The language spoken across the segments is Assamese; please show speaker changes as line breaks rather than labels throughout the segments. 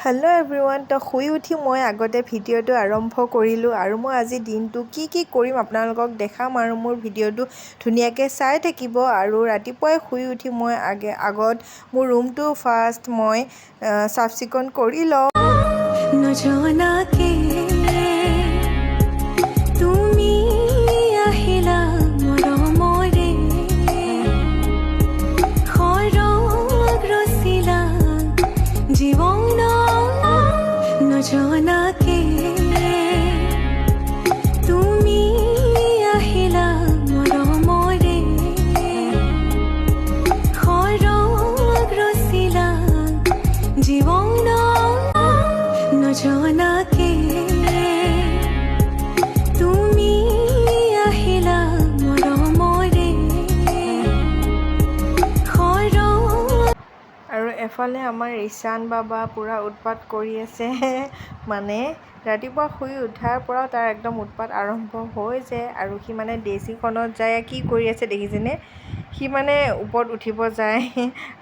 Hello' everyone. তো শুই উঠি মই আগতে ভিডিঅ'টো আৰম্ভ কৰিলোঁ আৰু মই আজি দিনটো কি কৰিম আপোনালোকক দেখাম আৰু মোৰ ভিডিঅ'টো ধুনীয়াকৈ চাই থাকিব। আৰু ৰাতিপুৱাই শুই উঠি মই আগত মোৰ ৰুমটো ফাৰ্ষ্ট মই চাফ চিকুণ কৰি লওঁ। আৰু এফালে আমাৰ ঈশান বাবা পূৰা উৎপাত কৰি আছে মানে ৰাতিপুৱা শুই উঠাৰ পৰা তাৰ একদম উৎপাত আৰম্ভ হৈ যায়। আৰু সি মানে ডেচিখনত যায় কি কৰি আছে দেখিছেনে, সি মানে ওপৰত উঠিব যায়।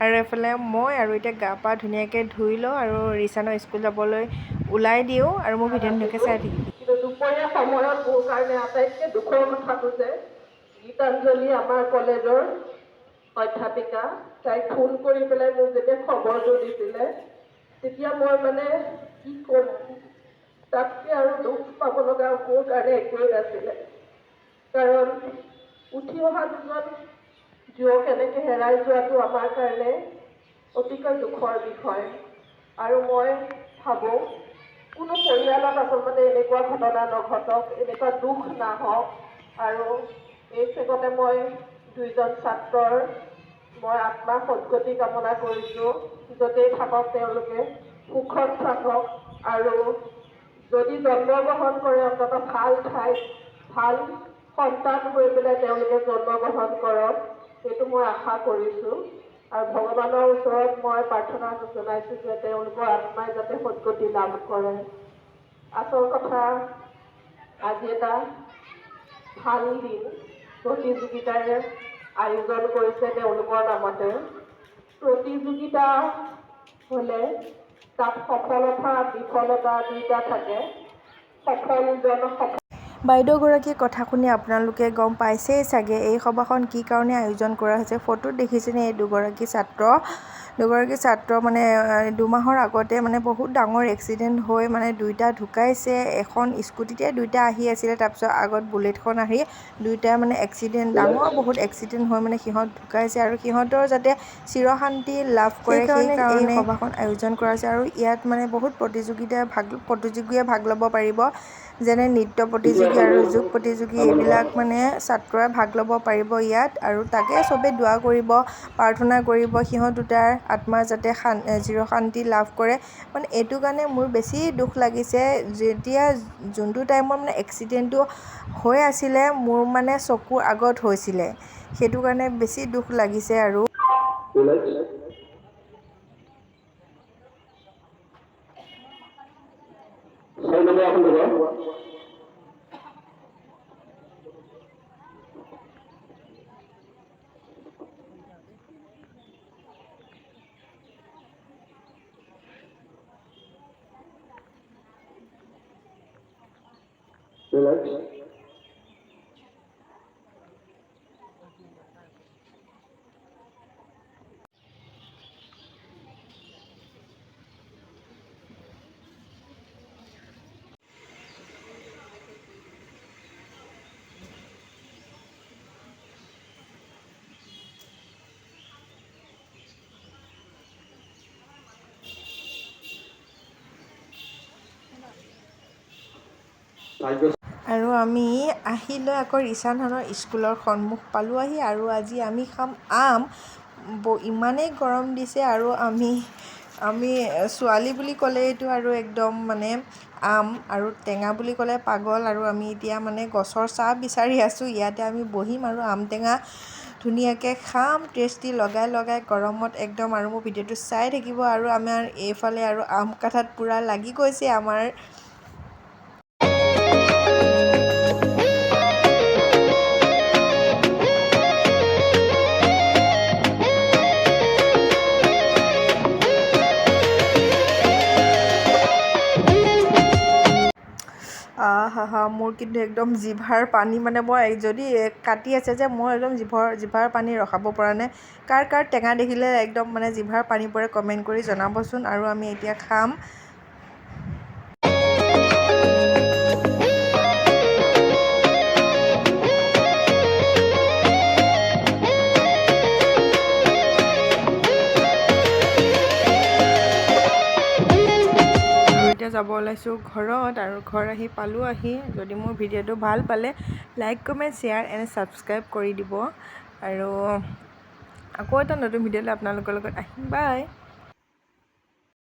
আৰু এফালে মই আৰু এতিয়া গা পা ধুনীয়াকৈ ধুই লওঁ আৰু ঈশানক স্কুল যাবলৈ ওলাই দিওঁ আৰু মোৰ ভিডিঅ' ধুনীয়াকৈ চাই থাকিম।
কিন্তু দুপৰীয়া সময়ত মোৰ কাৰণে আটাইতকৈ দুখৰ কথাটো যে গীতাঞ্জলি আমাৰ কলেজৰ অধ্যাপিকা তাইক ফোন কৰি পেলাই মোক যেতিয়া খবৰটো দিছিলে তেতিয়া মই মানে কি ক'ম, তাতকৈ আৰু দুখ পাব লগা মোৰ কাৰণে একোৱেই নাছিলে। কাৰণ উঠি অহা দুজন যুৱক এনেকৈ হেৰাই যোৱাটো আমাৰ কাৰণে অতিকৈ দুখৰ বিষয়। আৰু মই ভাবোঁ কোনো পৰিয়ালত আচলতে এনেকুৱা ঘটনা নঘটক, এনেকুৱা দুখ নাহক। আৰু এই চেগতে মই দুইজন ছাত্ৰৰ মই আত্মাৰ সদ্গতি কামনা কৰিছোঁ। য'তেই থাকক তেওঁলোকে সুখত থাকক আৰু যদি জন্মগ্ৰহণ কৰে অন্ততঃ ভাল ঠাইত ভাল সন্তান হৈ পেলাই তেওঁলোকে জন্মগ্ৰহণ কৰক, সেইটো মই আশা কৰিছোঁ। আৰু ভগৱানৰ ওচৰত মই প্ৰাৰ্থনা জনাইছোঁ যে তেওঁলোকৰ আত্মাই যাতে সদ্গতি লাভ কৰে। আচল কথা আজি এটা ভাল দিন, প্ৰতিযোগিতাৰে আয়োজন কৰিছে তেওঁলোকৰ নামতে। প্ৰতিযোগিতা হ'লে তাত সফলতা বিফলতা দুইটা থাকে।
বাইদেউগৰাকীৰ কথা শুনি আপোনালোকে গম পাইছেই চাগে এই সভাখন কি কাৰণে আয়োজন কৰা হৈছে। ফটোত দেখিছেনে এই দুগৰাকী ছাত্ৰ মানে 2 মাহৰ আগতে মানে বহুত ডাঙৰ এক্সিডেণ্ট হৈ মানে দুইটা ঢুকাইছে। এখন স্কুটিতে দুইটা আহি আছিলে, তাৰপিছত আগত বুলেটখন আহি দুইটা মানে ডাঙৰ বহুত এক্সিডেণ্ট হৈ মানে সিহঁত ঢুকাইছে। আৰু সিহঁতৰ যাতে চিৰশান্তি লাভ কৰে সেইকাৰণে এই সভাখন আয়োজন কৰা হৈছে। আৰু ইয়াত মানে বহুত প্ৰতিযোগীয়ে ভাগ ল'ব পাৰিব, যেনে নৃত্য প্ৰতিযোগী আৰু যোগ প্ৰতিযোগী, এইবিলাক মানে ছাত্ৰই ভাগ ল'ব পাৰিব ইয়াত। আৰু তাকে চবেই দোৱা কৰিব, প্ৰাৰ্থনা কৰিব সিহঁত দুটাৰ আত্মাৰ যাতে চিৰশান্তি লাভ কৰে। মানে এইটো কাৰণে মোৰ বেছি দুখ লাগিছে, যেতিয়া যোনটো টাইমত মানে এক্সিডেণ্টটো হৈ আছিলে মোৰ মানে চকুৰ আগত হৈছিলে, সেইটো কাৰণে বেছি দুখ লাগিছে। আৰু আমি আহিলৈ আকৌ ঈশানহঁতৰ স্কুলৰ সন্মুখ পালোঁহি। আৰু আজি আমি খাম আম। ইমানেই গৰম দিছে আৰু আমি ছোৱালী বুলি ক'লেইতো আৰু একদম মানে আম আৰু টেঙা বুলি ক'লে পাগল। আৰু আমি এতিয়া মানে গছৰ ছাঁ বিচাৰি আছোঁ, ইয়াতে আমি বহিম আৰু আম টেঙা ধুনীয়াকৈ খাম টেষ্টি লগাই গৰমত একদম। আৰু মোৰ ভিডিঅ'টো চাই থাকিব। আৰু আমাৰ এইফালে আৰু আম কাঠাত পূৰা লাগি গৈছে আমাৰ। হা মোৰ কিন্তু একদম জিভাৰ পানী মানে মই যদি কাটি আছে যে মই একদম জিভাৰ পানী ৰখাব পৰা নাই। কাৰ কাৰ টেঙা দেখিলে একদম মানে জিভাৰ পানী পৰে কমেণ্ট কৰি জনাবচোন। আৰু আমি এতিয়া খাম। এতিয়া যাব ওলাইছোঁ ঘৰত, আৰু ঘৰ আহি পালোঁ। যদি মোৰ ভিডিঅ'টো ভাল পালে like comment share and subscribe কৰি দিব। আৰু আকৌ এটা নতুন ভিডিঅ'লৈ আপোনালোকৰ লগত আহিম। বাই।